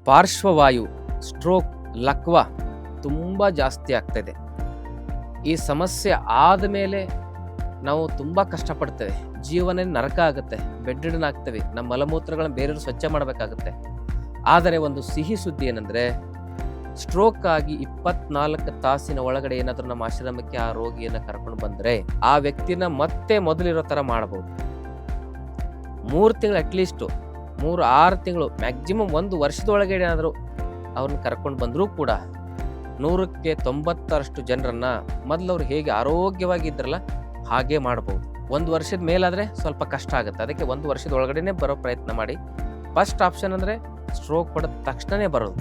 ಪಾರ್ಶ್ವವಾಯು, ಸ್ಟ್ರೋಕ್, ಲಕ್ವಾ ತುಂಬ ಜಾಸ್ತಿ ಆಗ್ತಾಯಿದೆ. ಈ ಸಮಸ್ಯೆ ಆದಮೇಲೆ ನಾವು ತುಂಬ ಕಷ್ಟಪಡ್ತೇವೆ, ಜೀವನ ನರಕ ಆಗುತ್ತೆ, ಬೆಡ್ರಿಡನ್ ಆಗ್ತೇವೆ, ನಮ್ಮ ಮಲಮೂತ್ರಗಳನ್ನು ಬೇರೆಯವರು ಸ್ವಚ್ಛ ಮಾಡಬೇಕಾಗುತ್ತೆ. ಆದರೆ ಒಂದು ಸಿಹಿ ಸುದ್ದಿ ಏನಂದರೆ, ಸ್ಟ್ರೋಕ್ ಆಗಿ 24 ತಾಸಿನ ಒಳಗಡೆ ಏನಾದರೂ ನಮ್ಮ ಆಶ್ರಮಕ್ಕೆ ಆ ರೋಗಿಯನ್ನು ಕರ್ಕೊಂಡು ಬಂದರೆ ಆ ವ್ಯಕ್ತಿನ ಮತ್ತೆ ಮೊದಲಿರೋ ಥರ ಮಾಡಬಹುದು. 3 ತಿಂಗಳು, ಅಟ್ಲೀಸ್ಟು 3-6 ತಿಂಗಳು, ಮ್ಯಾಕ್ಸಿಮಮ್ 1 ವರ್ಷದೊಳಗೆ ಏನಾದರೂ ಅವ್ರನ್ನ ಕರ್ಕೊಂಡು ಬಂದರೂ ಕೂಡ 100ಕ್ಕೆ 90ರಷ್ಟು ಜನರನ್ನ ಮೊದಲವ್ರು ಹೇಗೆ ಆರೋಗ್ಯವಾಗಿದ್ರಲ್ಲ ಹಾಗೆ ಮಾಡ್ಬೋದು. 1 ವರ್ಷದ ಮೇಲಾದರೆ ಸ್ವಲ್ಪ ಕಷ್ಟ ಆಗುತ್ತೆ. ಅದಕ್ಕೆ 1 ವರ್ಷದ ಒಳಗಡೆನೆ ಬರೋ ಪ್ರಯತ್ನ ಮಾಡಿ. ಫಸ್ಟ್ ಆಪ್ಷನ್ ಅಂದರೆ ಸ್ಟ್ರೋಕ್ ಹೊಡೆದ ತಕ್ಷಣವೇ ಬರೋದು.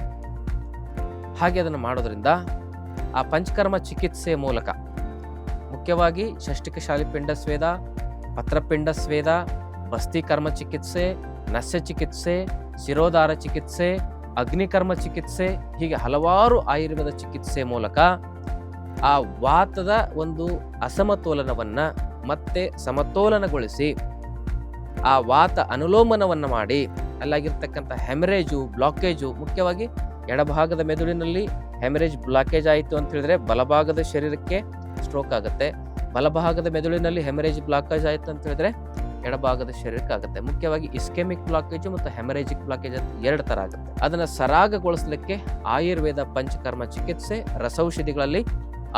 ಹಾಗೆ ಅದನ್ನು ಮಾಡೋದ್ರಿಂದ ಆ ಪಂಚಕರ್ಮ ಚಿಕಿತ್ಸೆ ಮೂಲಕ ಮುಖ್ಯವಾಗಿ ಷಷ್ಠಿಕ ಶಾಲಿಪಿಂಡ ಸ್ವೇದ, ಪತ್ರಪಿಂಡ ಸ್ವೇದ, ಬಸ್ತಿಕರ್ಮ ಚಿಕಿತ್ಸೆ, ನಸ್ಯ ಚಿಕಿತ್ಸೆ, ಶಿರೋಧಾರ ಚಿಕಿತ್ಸೆ, ಅಗ್ನಿಕರ್ಮ ಚಿಕಿತ್ಸೆ, ಹೀಗೆ ಹಲವಾರು ಆಯುರ್ವೇದ ಚಿಕಿತ್ಸೆ ಮೂಲಕ ಆ ವಾತದ ಒಂದು ಅಸಮತೋಲನವನ್ನು ಮತ್ತೆ ಸಮತೋಲನಗೊಳಿಸಿ ಆ ವಾತ ಅನುಲೋಮನವನ್ನು ಮಾಡಿ ಅಲ್ಲಾಗಿರ್ತಕ್ಕಂಥ ಹೆಮರೇಜು, ಬ್ಲಾಕೇಜು, ಮುಖ್ಯವಾಗಿ ಎಡಭಾಗದ ಮೆದುಳಿನಲ್ಲಿ ಹೆಮರೇಜ್ ಬ್ಲಾಕೇಜ್ ಆಯಿತು ಅಂತ ಹೇಳಿದ್ರೆ ಬಲಭಾಗದ ಶರೀರಕ್ಕೆ ಸ್ಟ್ರೋಕ್ ಆಗುತ್ತೆ. ಬಲಭಾಗದ ಮೆದುಳಿನಲ್ಲಿ ಹೆಮರೇಜ್ ಬ್ಲಾಕೇಜ್ ಆಯಿತು ಅಂತ ಹೇಳಿದ್ರೆ ಎಡಭಾಗದ ಶರೀರಕ್ಕೆ ಆಗುತ್ತೆ. ಮುಖ್ಯವಾಗಿ ಇಸ್ಕೆಮಿಕ್ ಬ್ಲಾಕೇಜು ಮತ್ತು ಹೆಮರೇಜಿಕ್ ಬ್ಲಾಕೇಜ್ ಅಂತ 2 ಥರ ಆಗುತ್ತೆ. ಅದನ್ನು ಸರಾಗಗೊಳಿಸಲಿಕ್ಕೆ ಆಯುರ್ವೇದ ಪಂಚಕರ್ಮ ಚಿಕಿತ್ಸೆ, ರಸೌಷಧಿಗಳಲ್ಲಿ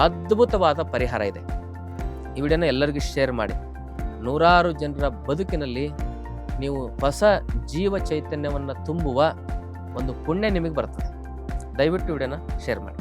ಅದ್ಭುತವಾದ ಪರಿಹಾರ ಇದೆ. ಈ ವಿಡಿಯೋನ ಎಲ್ಲರಿಗೂ ಶೇರ್ ಮಾಡಿ. 100 ಜನರ ಬದುಕಿನಲ್ಲಿ ನೀವು ಹೊಸ ಜೀವ ಚೈತನ್ಯವನ್ನು ತುಂಬುವ ಒಂದು ಪುಣ್ಯ ನಿಮಗೆ ಬರ್ತದೆ. ದಯವಿಟ್ಟು ವಿಡಿಯೋನ ಶೇರ್ ಮಾಡಿ.